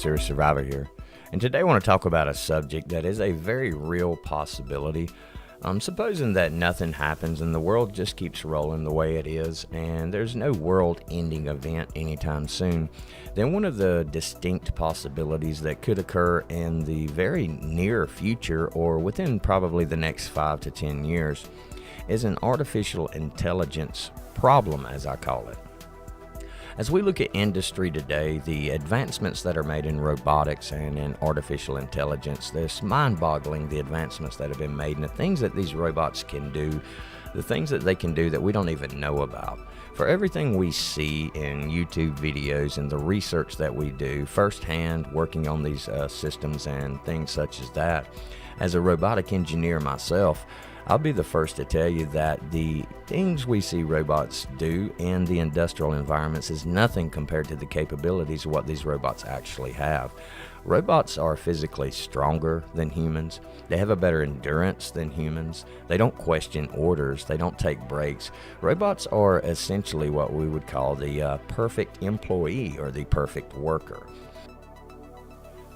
Serious Survivor here, and today I want to talk about a subject that is a very real possibility. Supposing that nothing happens and the world just keeps rolling the way it is, and there's no world-ending event anytime soon, then one of the distinct possibilities that could occur in the very near future, or within probably the next 5 to 10 years, is an artificial intelligence problem, as I call it. As we look at industry today, the advancements that are made in robotics and in artificial intelligence, it's mind-boggling, the advancements that have been made and the things that these robots can do, the things that they can do that we don't even know about. For everything we see in YouTube videos and the research that we do firsthand working on these systems and things such as that, as a robotic engineer myself, I'll be the first to tell you that the things we see robots do in the industrial environments is nothing compared to the capabilities of what these robots actually have. Robots are physically stronger than humans. They have a better endurance than humans. They don't question orders. They don't take breaks. Robots are essentially what we would call the perfect employee or the perfect worker.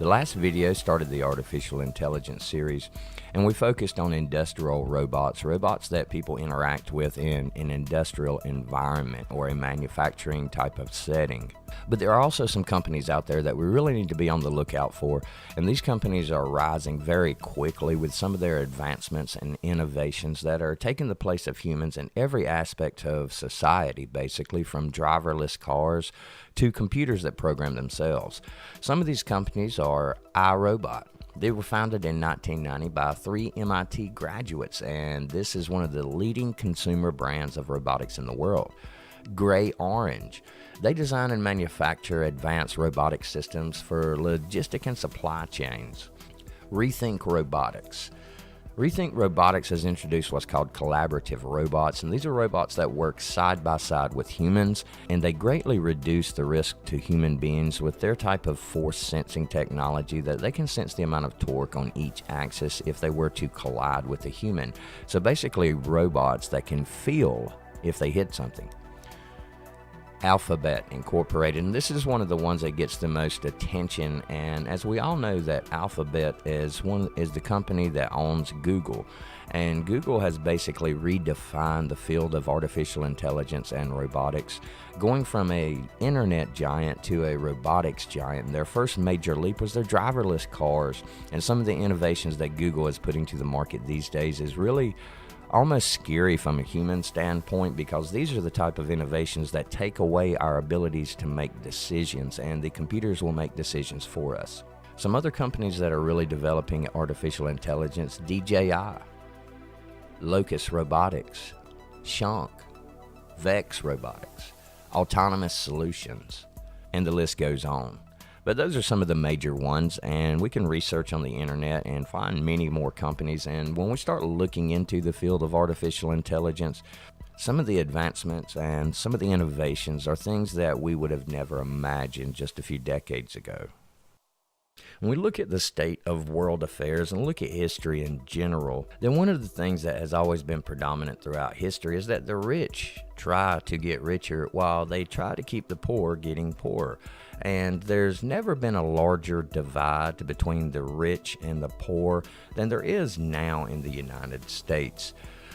The last video started the artificial intelligence series, and we focused on industrial robots that people interact with in an industrial environment or a manufacturing type of setting. But there are also some companies out there that we really need to be on the lookout for, and these companies are rising very quickly with some of their advancements and innovations that are taking the place of humans in every aspect of society, basically from driverless cars to computers that program themselves. Some of these companies are iRobot. They were founded in 1990 by 3 MIT graduates, and this is one of the leading consumer brands of robotics in the world. Gray Orange. They design and manufacture advanced robotic systems for logistic and supply chains. Rethink Robotics. Rethink Robotics has introduced what's called collaborative robots, and these are robots that work side by side with humans, and they greatly reduce the risk to human beings with their type of force sensing technology that they can sense the amount of torque on each axis if they were to collide with a human. So basically robots that can feel if they hit something. Alphabet Incorporated, and this is one of the ones that gets the most attention, and as we all know that Alphabet is the company that owns Google, and Google has basically redefined the field of artificial intelligence and robotics, going from a internet giant to a robotics giant. Their first major leap was their driverless cars, and some of the innovations that Google is putting to the market these days is really almost scary from a human standpoint, because these are the type of innovations that take away our abilities to make decisions, and the computers will make decisions for us. Some other companies that are really developing artificial intelligence: DJI, Locus Robotics, Shonk, Vex Robotics, Autonomous Solutions, and the list goes on. But those are some of the major ones, and we can research on the internet and find many more companies. And when we start looking into the field of artificial intelligence, some of the advancements and some of the innovations are things that we would have never imagined just a few decades ago. When we look at the state of world affairs and look at history in general, then one of the things that has always been predominant throughout history is that the rich try to get richer while they try to keep the poor getting poorer. And there's never been a larger divide between the rich and the poor than there is now in the United States.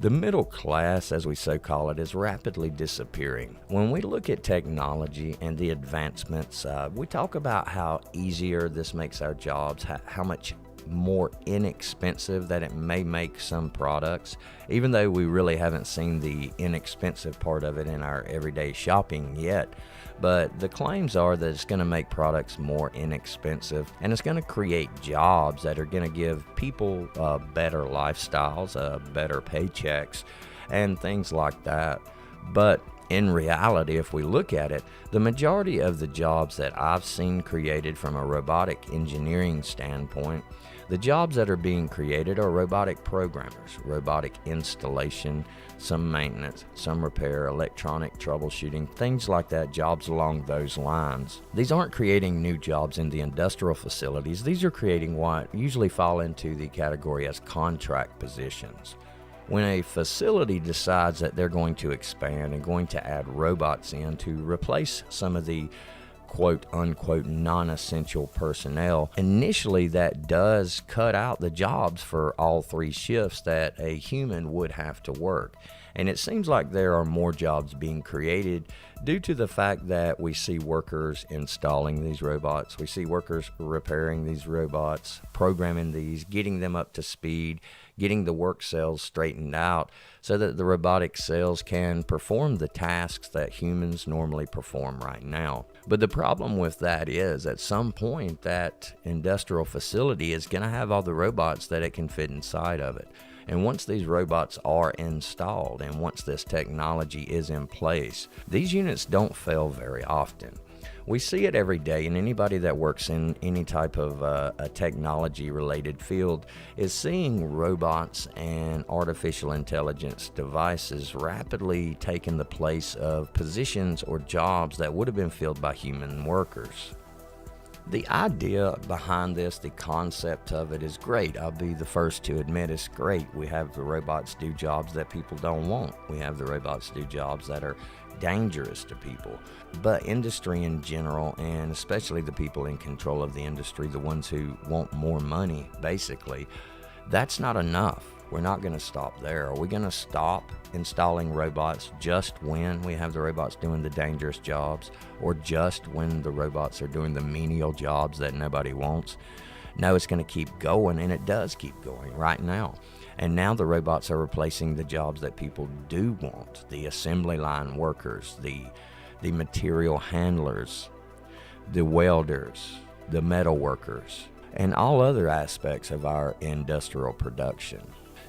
The middle class, as we so call it, is rapidly disappearing. When we look at technology and the advancements, we talk about how easier this makes our jobs, how much more inexpensive that it may make some products, even though we really haven't seen the inexpensive part of it in our everyday shopping yet. But the claims are that it's going to make products more inexpensive, and it's going to create jobs that are going to give people better lifestyles, better paychecks, and things like that. But in reality, if we look at it, the majority of the jobs that I've seen created from a robotic engineering standpoint, the jobs that are being created are robotic programmers, robotic installation, some maintenance, some repair, electronic troubleshooting, things like that, jobs along those lines. These aren't creating new jobs in the industrial facilities. These are creating what usually fall into the category as contract positions. When a facility decides that they're going to expand and going to add robots in to replace some of the quote unquote non-essential personnel, initially that does cut out the jobs for all three shifts that a human would have to work. And it seems like there are more jobs being created due to the fact that we see workers installing these robots, we see workers repairing these robots, programming these, getting them up to speed, getting the work cells straightened out so that the robotic cells can perform the tasks that humans normally perform right now. But the problem with that is at some point that industrial facility is going to have all the robots that it can fit inside of it. And once these robots are installed and once this technology is in place, these units don't fail very often. We see it every day, and anybody that works in any type of a technology-related field is seeing robots and artificial intelligence devices rapidly taking the place of positions or jobs that would have been filled by human workers. The idea behind this, the concept of it is great. I'll be the first to admit it's great. We have the robots do jobs that people don't want. We have the robots do jobs that are dangerous to people. But industry in general, and especially the people in control of the industry, the ones who want more money, basically, that's not enough. We're not going to stop there. Are we going to stop installing robots just when we have the robots doing the dangerous jobs, or just when the robots are doing the menial jobs that nobody wants? No, it's going to keep going, and it does keep going right now. And now the robots are replacing the jobs that people do want, the assembly line workers, the material handlers, the welders, the metal workers, and all other aspects of our industrial production.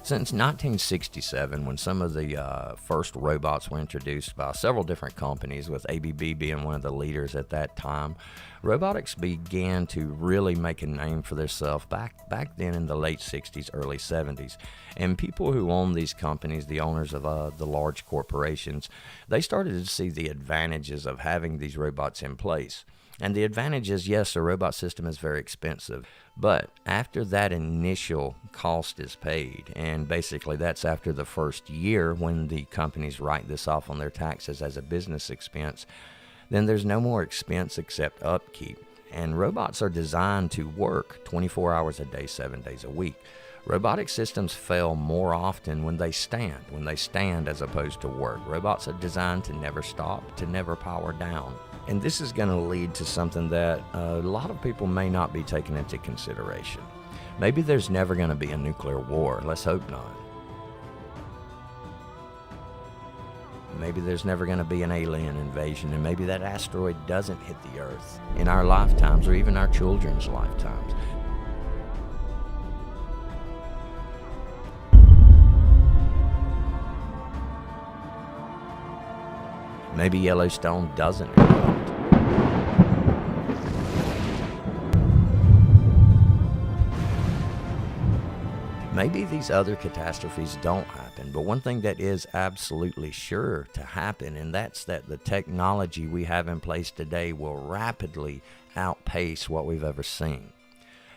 Since 1967, when some of the first robots were introduced by several different companies, with ABB being one of the leaders at that time, robotics began to really make a name for themselves back then in the late 60s, early 70s. And people who own these companies, the owners of the large corporations, they started to see the advantages of having these robots in place. And the advantage is, yes, a robot system is very expensive, but after that initial cost is paid, and basically that's after the first year when the companies write this off on their taxes as a business expense, then there's no more expense except upkeep. And robots are designed to work 24 hours a day, 7 days a week. Robotic systems fail more often when they stand as opposed to work. Robots are designed to never stop, to never power down. And this is going to lead to something that a lot of people may not be taking into consideration. Maybe there's never going to be a nuclear war. Let's hope not. Maybe there's never going to be an alien invasion, and maybe that asteroid doesn't hit the Earth in our lifetimes or even our children's lifetimes. Maybe Yellowstone doesn't erupt. Maybe these other catastrophes don't happen, but one thing that is absolutely sure to happen, and that's that the technology we have in place today will rapidly outpace what we've ever seen.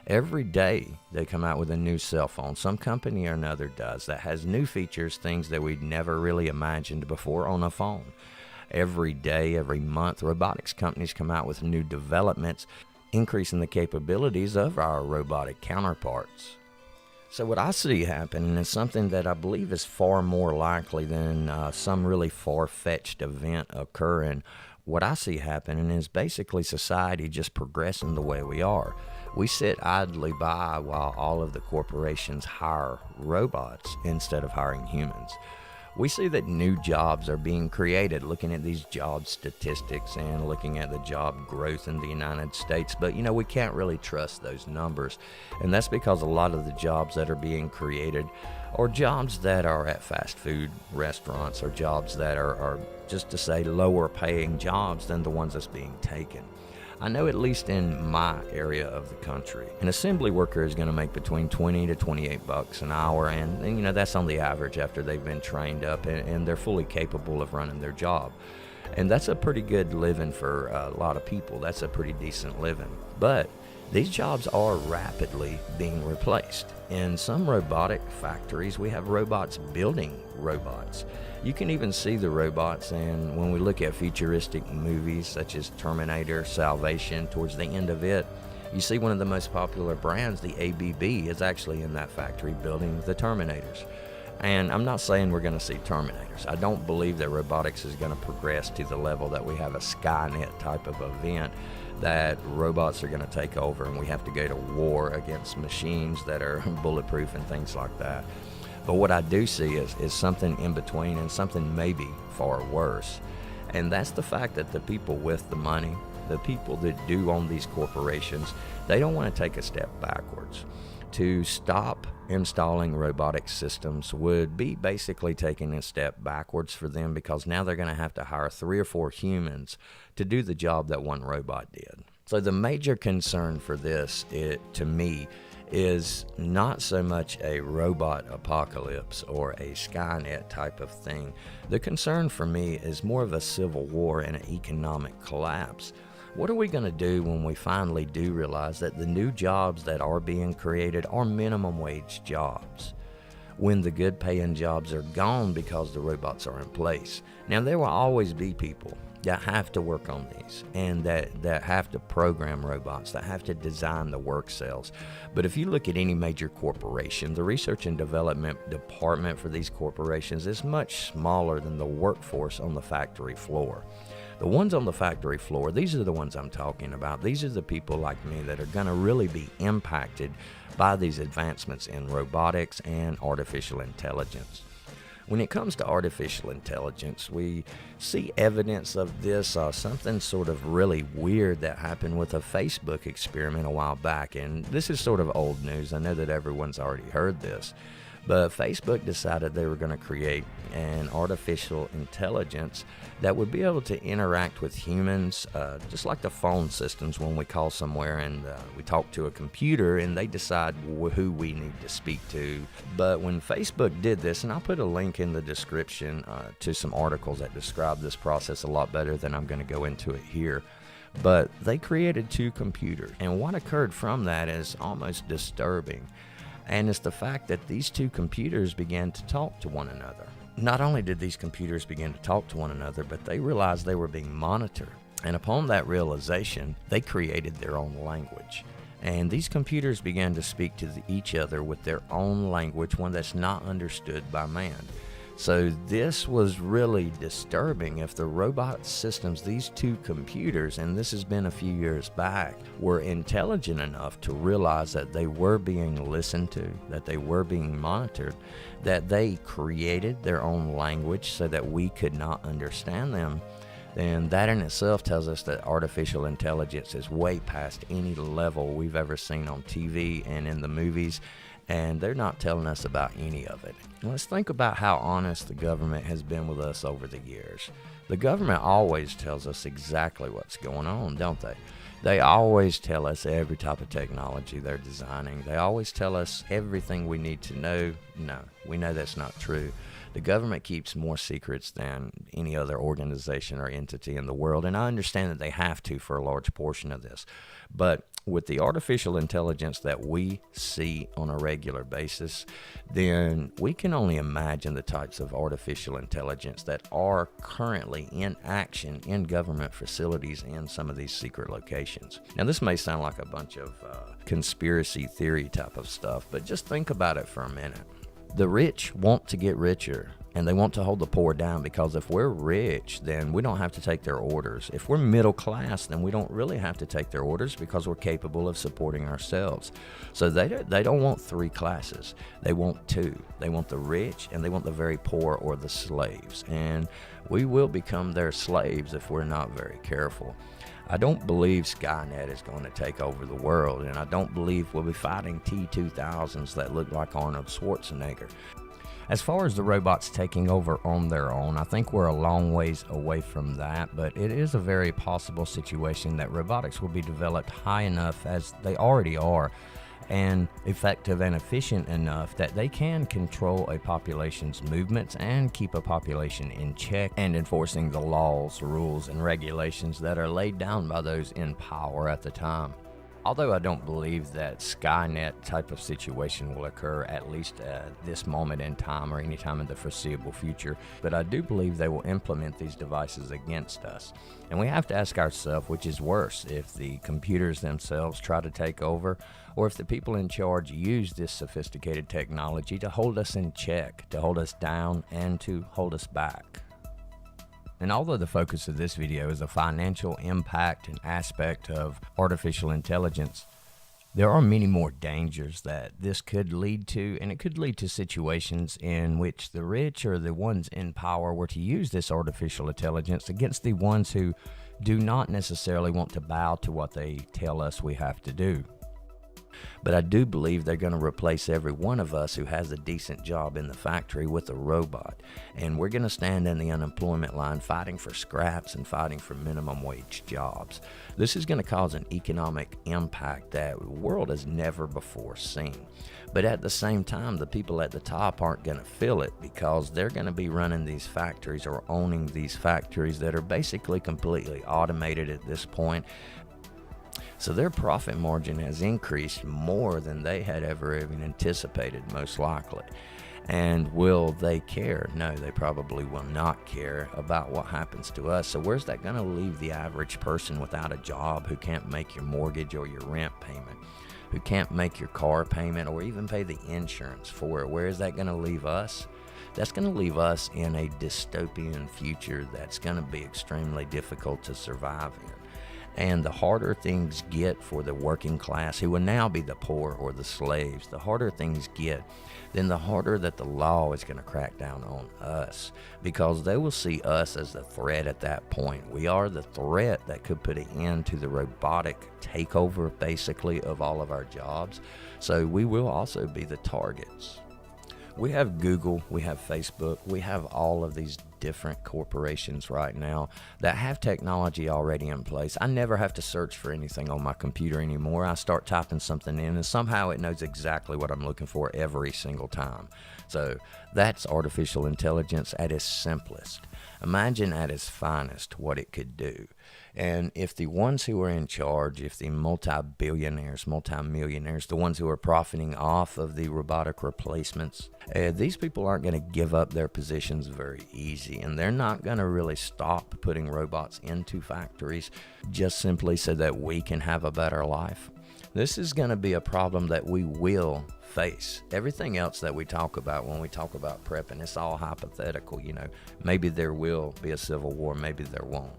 Every day they come out with a new cell phone. Some company or another does that has new features, things that we'd never really imagined before on a phone. Every day, every month, robotics companies come out with new developments, increasing the capabilities of our robotic counterparts. So what I see happening is something that I believe is far more likely than some really far-fetched event occurring. What I see happening is basically society just progressing the way we are. We sit idly by while all of the corporations hire robots instead of hiring humans. We see that new jobs are being created, looking at these job statistics and looking at the job growth in the United States. But, we can't really trust those numbers. And that's because a lot of the jobs that are being created are jobs that are at fast food restaurants, or jobs that are just to say lower paying jobs than the ones that's being taken. I know at least in my area of the country, an assembly worker is going to make between 20 to 28 bucks an hour, and that's on the average after they've been trained up and they're fully capable of running their job. And that's a pretty good living for a lot of people. That's a pretty decent living. But These jobs are rapidly being replaced. In some robotic factories, we have robots building robots. You can even see the robots, and when we look at futuristic movies such as Terminator, Salvation, towards the end of it, you see one of the most popular brands, the ABB, is actually in that factory building the Terminators. And I'm not saying we're going to see Terminators. I don't believe that robotics is going to progress to the level that we have a Skynet type of event, that robots are going to take over and we have to go to war against machines that are bulletproof and things like that. But what I do see is something in between, and something maybe far worse. And that's the fact that the people with the money, the people that do own these corporations, they don't want to take a step backwards. To stop installing robotic systems would be basically taking a step backwards for them, because now they're going to have to hire 3 or 4 humans to do the job that one robot did. So the major concern for this, to me, is not so much a robot apocalypse or a Skynet type of thing. The concern for me is more of a civil war and an economic collapse. What are we going to do when we finally do realize that the new jobs that are being created are minimum wage jobs, when the good paying jobs are gone because the robots are in place? Now, there will always be people that have to work on these, and that have to program robots, that have to design the work cells. But if you look at any major corporation, the research and development department for these corporations is much smaller than the workforce on the factory floor. The ones on the factory floor, these are the ones I'm talking about. These are the people like me that are going to really be impacted by these advancements in robotics and artificial intelligence. When it comes to artificial intelligence, we see evidence of this, something sort of really weird that happened with a Facebook experiment a while back. And this is sort of old news. I know that everyone's already heard this. But Facebook decided they were going to create an artificial intelligence that would be able to interact with humans, just like the phone systems when we call somewhere and we talk to a computer and they decide who we need to speak to. But when Facebook did this, and I'll put a link in the description to some articles that describe this process a lot better than I'm going to go into it here. But they created 2 computers, and what occurred from that is almost disturbing. And it's the fact that these 2 computers began to talk to one another. Not only did these computers begin to talk to one another, but they realized they were being monitored. And upon that realization, they created their own language. And these computers began to speak to each other with their own language, one that's not understood by man. So this was really disturbing. If the robot systems, these 2 computers, and this has been a few years back, were intelligent enough to realize that they were being listened to, that they were being monitored, that they created their own language so that we could not understand them, then that in itself tells us that artificial intelligence is way past any level we've ever seen on TV and in the movies. And they're not telling us about any of it. Let's think about how honest the government has been with us over the years. The government always tells us exactly what's going on, don't they? They always tell us every type of technology they're designing. They always tell us everything we need to know. No, we know that's not true. The government keeps more secrets than any other organization or entity in the world, and I understand that they have to for a large portion of this. But with the artificial intelligence that we see on a regular basis, then we can only imagine the types of artificial intelligence that are currently in action in government facilities in some of these secret locations. Now, this may sound like a bunch of conspiracy theory type of stuff, but just think about it for a minute. The rich want to get richer, and they want to hold the poor down, because if we're rich, then we don't have to take their orders. If we're middle class, then we don't really have to take their orders because we're capable of supporting ourselves. So they don't want 3 classes. They want 2. They want the rich, and they want the very poor, or the slaves. And we will become their slaves if we're not very careful. I don't believe Skynet is going to take over the world, and I don't believe we'll be fighting T-2000s that look like Arnold Schwarzenegger. As far as the robots taking over on their own, I think we're a long ways away from that, but it is a very possible situation that robotics will be developed high enough, as they already are, and effective and efficient enough that they can control a population's movements and keep a population in check, and enforcing the laws, rules, and regulations that are laid down by those in power at the time. Although I don't believe that Skynet type of situation will occur at least this moment in time or any time in the foreseeable future, but I do believe they will implement these devices against us. And we have to ask ourselves, which is worse, if the computers themselves try to take over, or if the people in charge use this sophisticated technology to hold us in check, to hold us down, and to hold us back. And although the focus of this video is the financial impact and aspect of artificial intelligence, there are many more dangers that this could lead to, and it could lead to situations in which the rich or the ones in power were to use this artificial intelligence against the ones who do not necessarily want to bow to what they tell us we have to do. But I do believe they're going to replace every one of us who has a decent job in the factory with a robot. And we're going to stand in the unemployment line fighting for scraps and fighting for minimum wage jobs. This is going to cause an economic impact that the world has never before seen. But at the same time, the people at the top aren't going to feel it because they're going to be running these factories or owning these factories that are basically completely automated at this point. So their profit margin has increased more than they had ever even anticipated, most likely. And will they care? No, they probably will not care about what happens to us. So where's that going to leave the average person without a job who can't make your mortgage or your rent payment, who can't make your car payment or even pay the insurance for it? Where is that going to leave us? That's going to leave us in a dystopian future that's going to be extremely difficult to survive in. And the harder things get for the working class, who will now be the poor or the slaves, the harder things get, then the harder that the law is going to crack down on us, because they will see us as the threat at that point. We are the threat that could put an end to the robotic takeover, basically, of all of our jobs. So we will also be the targets. We have Google, we have Facebook, we have all of these different corporations right now that have technology already in place. I never have to search for anything on my computer anymore. I start typing something in and somehow it knows exactly what I'm looking for every single time. So that's artificial intelligence at its simplest. Imagine at its finest what it could do. And if the ones who are in charge, if the multi-billionaires, multi-millionaires, the ones who are profiting off of the robotic replacements, these people aren't going to give up their positions very easy. And they're not going to really stop putting robots into factories just simply so that we can have a better life. This is going to be a problem that we will face. Everything else that we talk about when we talk about prepping, it's all hypothetical. You know, maybe there will be a civil war, maybe there won't.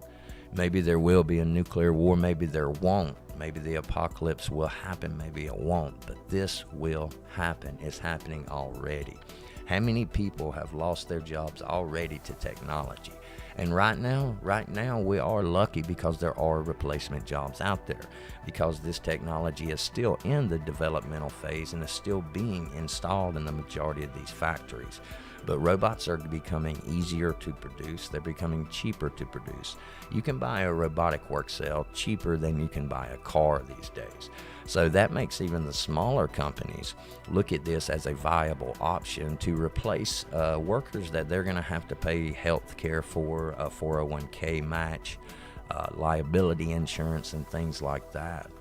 Maybe there will be a nuclear war, maybe there won't. Maybe the apocalypse will happen, maybe it won't. But this will happen. It's happening already. How many people have lost their jobs already to technology? And right now, we are lucky because there are replacement jobs out there, because this technology is still in the developmental phase and is still being installed in the majority of these factories. But robots are becoming easier to produce. They're becoming cheaper to produce. You can buy a robotic work cell cheaper than you can buy a car these days. So that makes even the smaller companies look at this as a viable option to replace workers that they're going to have to pay health care for, a 401k match, liability insurance, and things like that.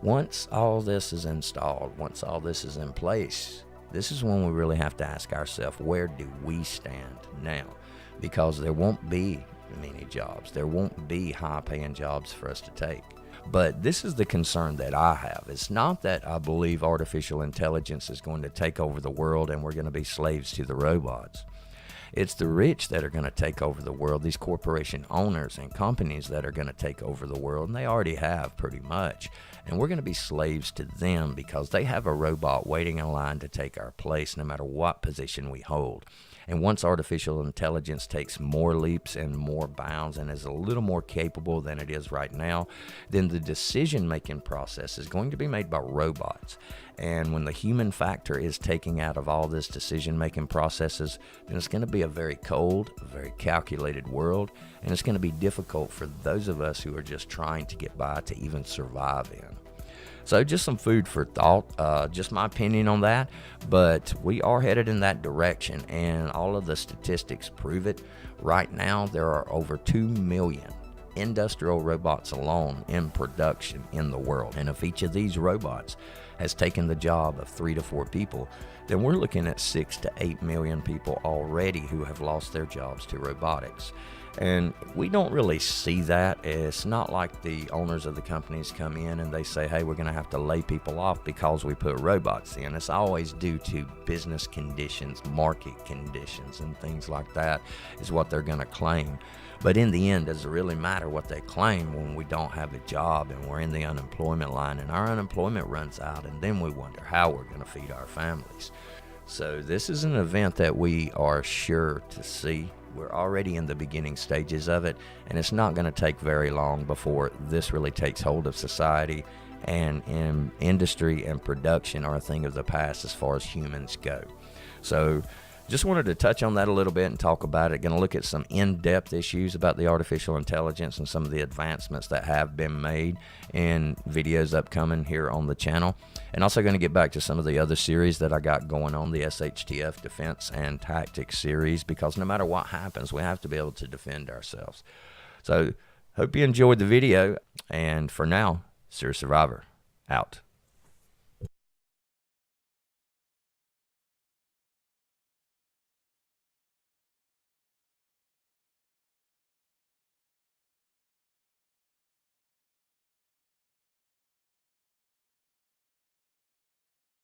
Once all this is installed, once all this is in place, this is when we really have to ask ourselves, where do we stand now? Because there won't be many jobs. There won't be high-paying jobs for us to take. But this is the concern that I have. It's not that I believe artificial intelligence is going to take over the world and we're going to be slaves to the robots. It's the rich that are going to take over the world, these corporation owners and companies that are going to take over the world, and they already have pretty much. And we're going to be slaves to them because they have a robot waiting in line to take our place no matter what position we hold. And once artificial intelligence takes more leaps and more bounds and is a little more capable than it is right now, then the decision-making process is going to be made by robots. And when the human factor is taking out of all this decision-making processes, then it's going to be a very cold, very calculated world, and it's going to be difficult for those of us who are just trying to get by to even survive in. So just some food for thought, just my opinion on that, but we are headed in that direction, and all of the statistics prove it. Right now, there are over 2 million industrial robots alone in production in the world. And if each of these robots has taken the job of 3 to 4 people, then we're looking at 6 to 8 million people already who have lost their jobs to robotics. And we don't really see that. It's not like the owners of the companies come in and they say, hey, we're going to have to lay people off because we put robots in. It's always due to business conditions, market conditions, and things like that is what they're going to claim. But in the end, does it really matter what they claim when we don't have a job and we're in the unemployment line and our unemployment runs out, and then we wonder how we're going to feed our families? So this is an event that we are sure to see. We're already in the beginning stages of it, and it's not going to take very long before this really takes hold of society, and in industry and production are a thing of the past as far as humans go. So just wanted to touch on that a little bit and talk about it. Going to look at some in-depth issues about the artificial intelligence and some of the advancements that have been made in videos upcoming here on the channel. And also going to get back to some of the other series that I got going on, the SHTF Defense and Tactics series, because no matter what happens, we have to be able to defend ourselves. So hope you enjoyed the video. And for now, Serious Survivor, out.